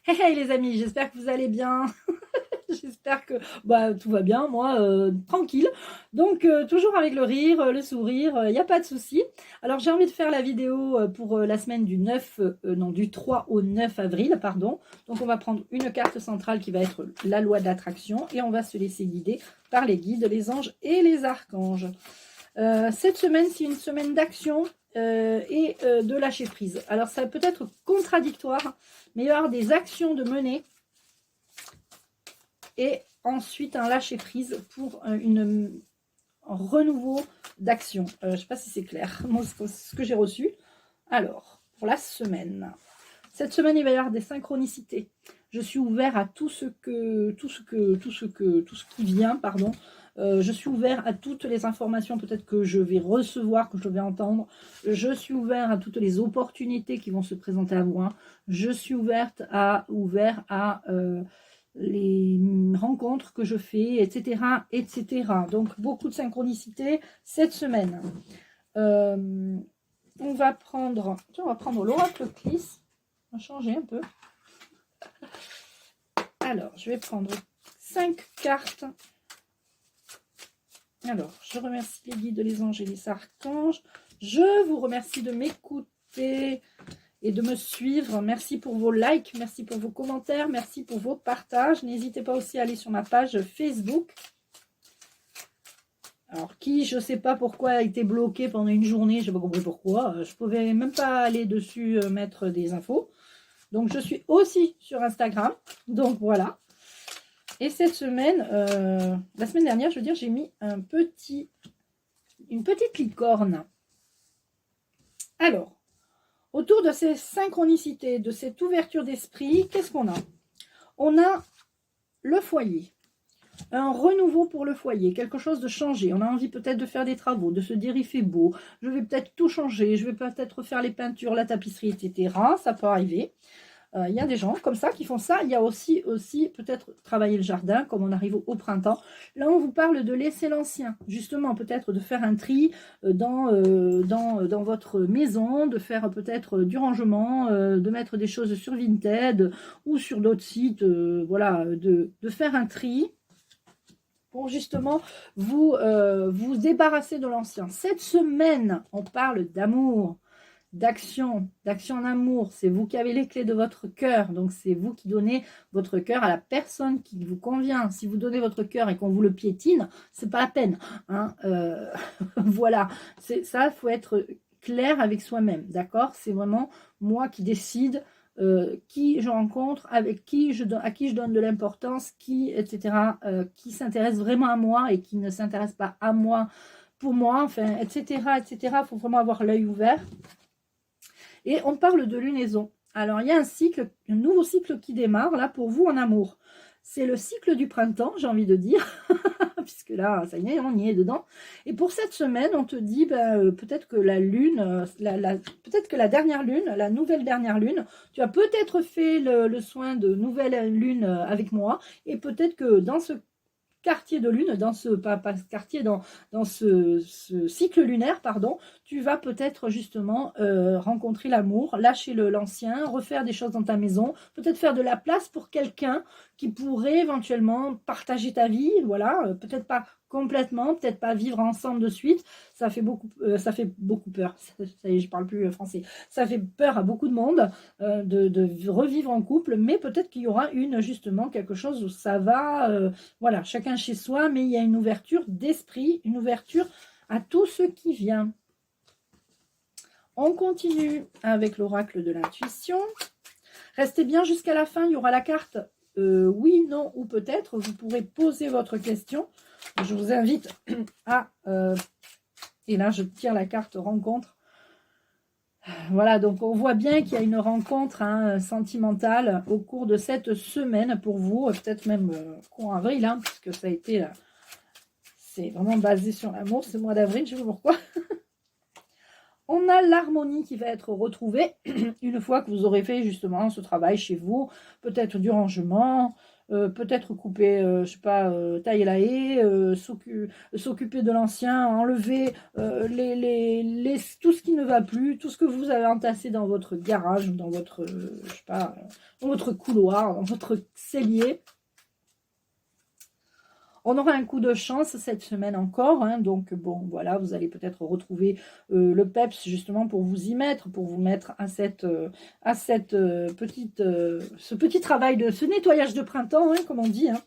Hey les amis, j'espère que vous allez bien. J'espère que tout va bien, moi, tranquille. Donc, toujours avec le rire, le sourire, il n'y a pas de souci. Alors, j'ai envie de faire la vidéo pour la semaine du 9, non, du 3 au 9 avril, pardon. Donc, on va prendre une carte centrale qui va être la loi de l'attraction et on va se laisser guider par les guides, les anges et les archanges. Cette semaine, c'est une semaine d'action et de lâcher prise. Alors, ça peut être contradictoire, mais il va y avoir des actions de mener et ensuite un lâcher prise pour un renouveau d'action. Je ne sais pas si c'est clair, moi, ce que j'ai reçu. Alors, pour la semaine. Cette semaine, il va y avoir des synchronicités. Je suis ouvert à tout ce qui vient, pardon. Je suis ouvert à toutes les informations peut-être que je vais recevoir, que je vais entendre. Je suis ouvert à toutes les opportunités qui vont se présenter à moi. Je suis ouvert à les rencontres que je fais, etc., etc. Donc, beaucoup de synchronicité cette semaine. On va prendre l'oracle Clis. On va changer un peu. Alors, je vais prendre 5 cartes. Alors, je remercie les guides, les anges et les archanges. Je vous remercie de m'écouter et de me suivre. Merci pour vos likes, merci pour vos commentaires, merci pour vos partages. N'hésitez pas aussi à aller sur ma page Facebook. Alors, je ne sais pas pourquoi, a été bloqué pendant une journée, je n'ai pas compris pourquoi. Je ne pouvais même pas aller dessus mettre des infos. Donc, je suis aussi sur Instagram. Donc, voilà. Et cette semaine, la semaine dernière, je veux dire, j'ai mis une petite licorne. Alors, autour de ces synchronicités, de cette ouverture d'esprit, qu'est-ce qu'on a? On a le foyer. Un renouveau pour le foyer, quelque chose de changé. On a envie peut-être de faire des travaux, de se dire il fait beau, je vais peut-être tout changer, je vais peut-être faire les peintures, la tapisserie, etc. Ça peut arriver. Il y a des gens comme ça qui font ça. Il y a aussi peut-être travailler le jardin, comme on arrive au printemps. Là, on vous parle de laisser l'ancien. Justement, peut-être de faire un tri dans votre maison, de faire peut-être du rangement, de mettre des choses sur Vinted ou sur d'autres sites, voilà, de faire un tri pour justement vous débarrasser de l'ancien. Cette semaine, on parle d'amour, d'action en amour. C'est vous qui avez les clés de votre cœur. Donc, c'est vous qui donnez votre cœur à la personne qui vous convient. Si vous donnez votre cœur et qu'on vous le piétine, c'est pas la peine. Hein. Voilà. Ça, il faut être clair avec soi-même. D'accord? C'est vraiment moi qui décide qui je rencontre, avec à qui je donne de l'importance, etc., qui s'intéresse vraiment à moi et qui ne s'intéresse pas à moi pour moi, enfin, etc., etc. Il faut vraiment avoir l'œil ouvert. Et on parle de lunaison. Alors, il y a un nouveau cycle qui démarre, là, pour vous en amour. C'est le cycle du printemps, j'ai envie de dire, puisque là, ça y est, on y est dedans. Et pour cette semaine, on te dit, peut-être que la lune, peut-être que la dernière lune, la nouvelle dernière lune, tu as peut-être fait le soin de nouvelle lune avec moi, et peut-être que dans ce quartier de lune, dans ce ce cycle lunaire, pardon, tu vas peut-être justement rencontrer l'amour, lâcher l'ancien, refaire des choses dans ta maison, peut-être faire de la place pour quelqu'un qui pourrait éventuellement partager ta vie, voilà, peut-être pas complètement, peut-être pas vivre ensemble de suite, ça fait beaucoup peur, ça y est, je parle plus français, ça fait peur à beaucoup de monde de revivre en couple, mais peut-être qu'il y aura justement quelque chose où ça va, voilà, chacun chez soi, mais il y a une ouverture d'esprit, une ouverture à tout ce qui vient. On continue avec l'oracle de l'intuition. Restez bien jusqu'à la fin, il y aura la carte oui, non ou peut-être. Vous pourrez poser votre question. Je vous invite à... et là, je tire la carte rencontre. Voilà, donc on voit bien qu'il y a une rencontre sentimentale au cours de cette semaine pour vous, peut-être même courant avril, hein, puisque ça a été... c'est vraiment basé sur l'amour, ce mois d'avril, je ne sais pas pourquoi. On a l'harmonie qui va être retrouvée une fois que vous aurez fait justement ce travail chez vous, peut-être du rangement, peut-être couper, je sais pas, tailler la haie, s'occuper de l'ancien, enlever tout ce qui ne va plus, tout ce que vous avez entassé dans votre garage, dans votre, je sais pas, dans votre couloir, dans votre cellier. On aura un coup de chance cette semaine encore, hein, donc bon, voilà, vous allez peut-être retrouver le peps justement pour vous y mettre, pour vous mettre à ce petit travail ce nettoyage de printemps, hein, comme on dit. Hein.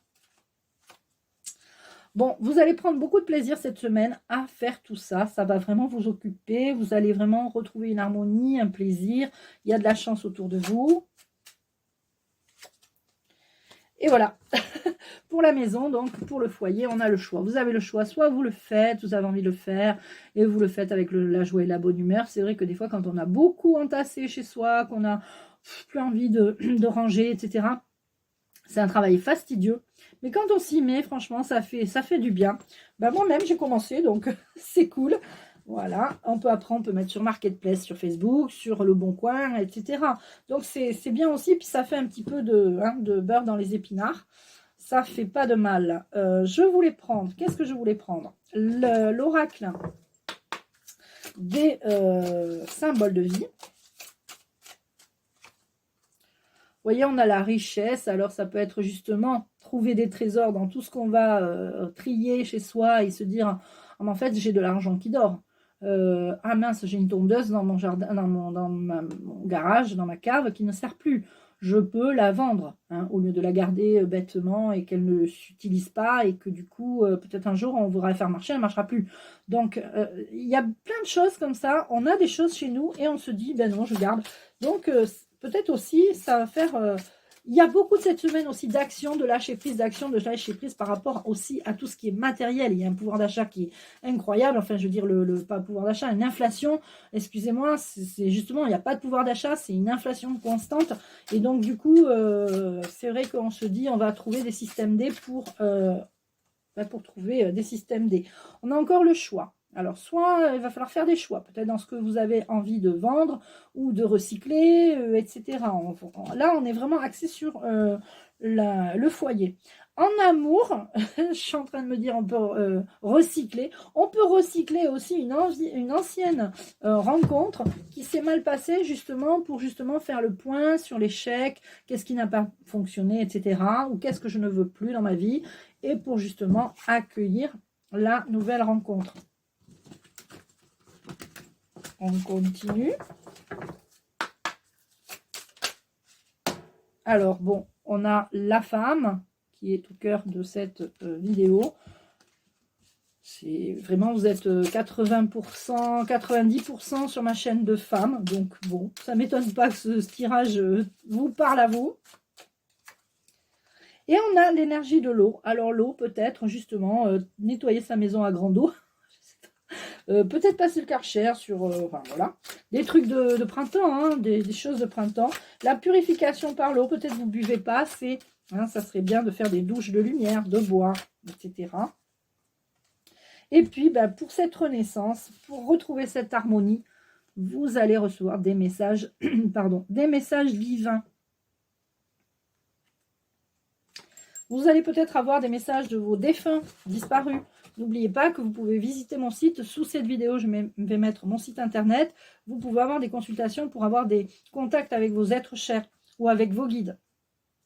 Bon, vous allez prendre beaucoup de plaisir cette semaine à faire tout ça. Ça va vraiment vous occuper. Vous allez vraiment retrouver une harmonie, un plaisir. Il y a de la chance autour de vous. Et voilà, pour la maison, donc pour le foyer, on a le choix. Vous avez le choix, soit vous le faites, vous avez envie de le faire, et vous le faites avec la joie et la bonne humeur. C'est vrai que des fois, quand on a beaucoup entassé chez soi, qu'on a plus envie de ranger, etc., c'est un travail fastidieux. Mais quand on s'y met, franchement, ça fait du bien. Ben, moi-même, j'ai commencé, donc c'est cool. Voilà, on peut mettre sur Marketplace, sur Facebook, sur Le Bon Coin, etc. Donc, c'est bien aussi, puis ça fait un petit peu de beurre dans les épinards. Ça fait pas de mal. Je voulais prendre, qu'est-ce que je voulais prendre? L'oracle des symboles de vie. Vous voyez, on a la richesse, alors ça peut être justement trouver des trésors dans tout ce qu'on va trier chez soi et se dire, ah, mais en fait, j'ai de l'argent qui dort. Ah mince, j'ai une tondeuse dans mon jardin, mon garage, dans ma cave qui ne sert plus. Je peux la vendre, hein, au lieu de la garder bêtement et qu'elle ne s'utilise pas et que du coup, peut-être un jour, on voudra la faire marcher, elle ne marchera plus. Donc, il y a plein de choses comme ça. On a des choses chez nous et on se dit, ben non, je garde. Donc, peut-être aussi, ça va faire... il y a beaucoup de cette semaine aussi d'action, de lâcher prise, lâcher prise par rapport aussi à tout ce qui est matériel. Il y a un pouvoir d'achat qui est incroyable. Enfin, je veux dire, pas pouvoir d'achat, une inflation. Excusez-moi, c'est justement, il n'y a pas de pouvoir d'achat, c'est une inflation constante. Et donc, du coup, c'est vrai qu'on se dit, on va trouver des systèmes D pour trouver des systèmes D. On a encore le choix. Alors, soit il va falloir faire des choix, peut-être dans ce que vous avez envie de vendre ou de recycler, etc. Là, on est vraiment axé sur le foyer. En amour, je suis en train de me dire, on peut recycler. On peut recycler aussi une ancienne rencontre qui s'est mal passée justement pour justement faire le point sur l'échec, qu'est-ce qui n'a pas fonctionné, etc. Ou qu'est-ce que je ne veux plus dans ma vie et pour justement accueillir la nouvelle rencontre. On continue. Alors, bon, on a la femme qui est au cœur de cette vidéo. C'est vraiment, vous êtes 80%, 90% sur ma chaîne de femmes. Donc, bon, ça ne m'étonne pas que ce tirage vous parle à vous. Et on a l'énergie de l'eau. Alors, l'eau, peut-être, justement, nettoyer sa maison à grande eau. Peut-être passer le Karcher sur, enfin voilà, des trucs de printemps, hein, des choses de printemps. La purification par l'eau, peut-être vous ne buvez pas assez, hein, ça serait bien de faire des douches de lumière, de bois, etc. Et puis, ben, pour cette renaissance, pour retrouver cette harmonie, vous allez recevoir des messages, pardon, des messages divins. Vous allez peut-être avoir des messages de vos défunts disparus. N'oubliez pas que vous pouvez visiter mon site. Sous cette vidéo, je vais mettre mon site internet. Vous pouvez avoir des consultations pour avoir des contacts avec vos êtres chers ou avec vos guides.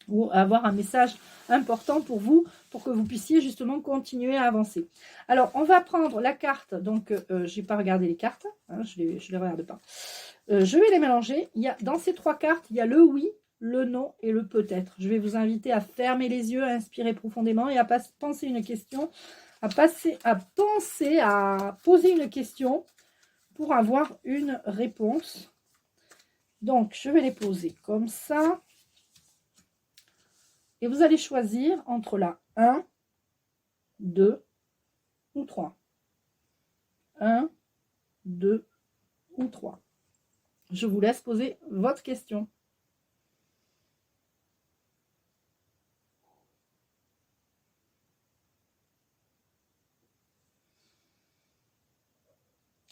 Ou avoir un message important pour vous, pour que vous puissiez justement continuer à avancer. Alors, on va prendre la carte. Donc, je n'ai pas regardé les cartes. Hein, je ne les regarde pas. Je vais les mélanger. Dans ces trois cartes, il y a le oui, le non et le peut-être. Je vais vous inviter à fermer les yeux, à inspirer profondément et à penser une question, à poser une question pour avoir une réponse. Donc, je vais les poser comme ça. Et vous allez choisir entre la 1, 2 ou 3. 1, 2 ou 3. Je vous laisse poser votre question.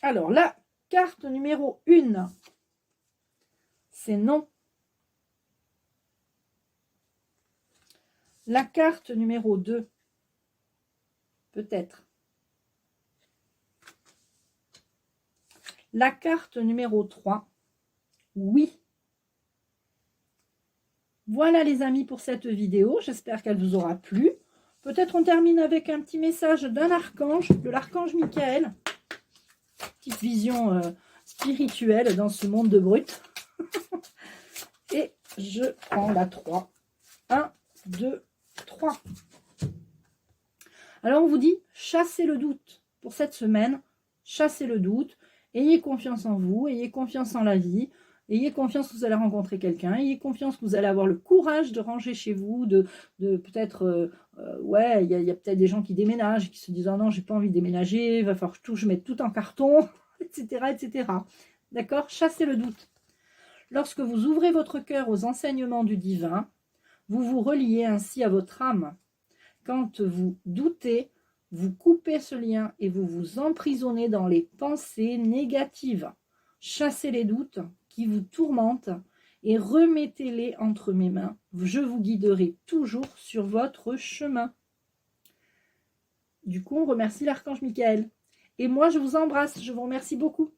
Alors, la carte numéro 1, c'est non. La carte numéro 2, peut-être. La carte numéro 3, oui. Voilà les amis pour cette vidéo, j'espère qu'elle vous aura plu. Peut-être on termine avec un petit message d'un archange, de l'archange Michael. Petite vision spirituelle dans ce monde de brut. Et je prends la 3. 1, 2, 3. Alors on vous dit, chassez le doute pour cette semaine. Chassez le doute. Ayez confiance en vous, ayez confiance en la vie. Ayez confiance que vous allez rencontrer quelqu'un. Ayez confiance que vous allez avoir le courage de ranger chez vous. De peut-être, ouais, il y a peut-être des gens qui déménagent, qui se disent, oh non, j'ai pas envie de déménager, il va falloir que je mette tout en carton, etc. etc. D'accord? Chassez le doute. Lorsque vous ouvrez votre cœur aux enseignements du divin, vous vous reliez ainsi à votre âme. Quand vous doutez, vous coupez ce lien et vous vous emprisonnez dans les pensées négatives. Chassez les doutes qui vous tourmentent et remettez-les entre mes mains. Je vous guiderai toujours sur votre chemin. Du coup, on remercie l'archange Michael. Et moi, je vous embrasse. Je vous remercie beaucoup.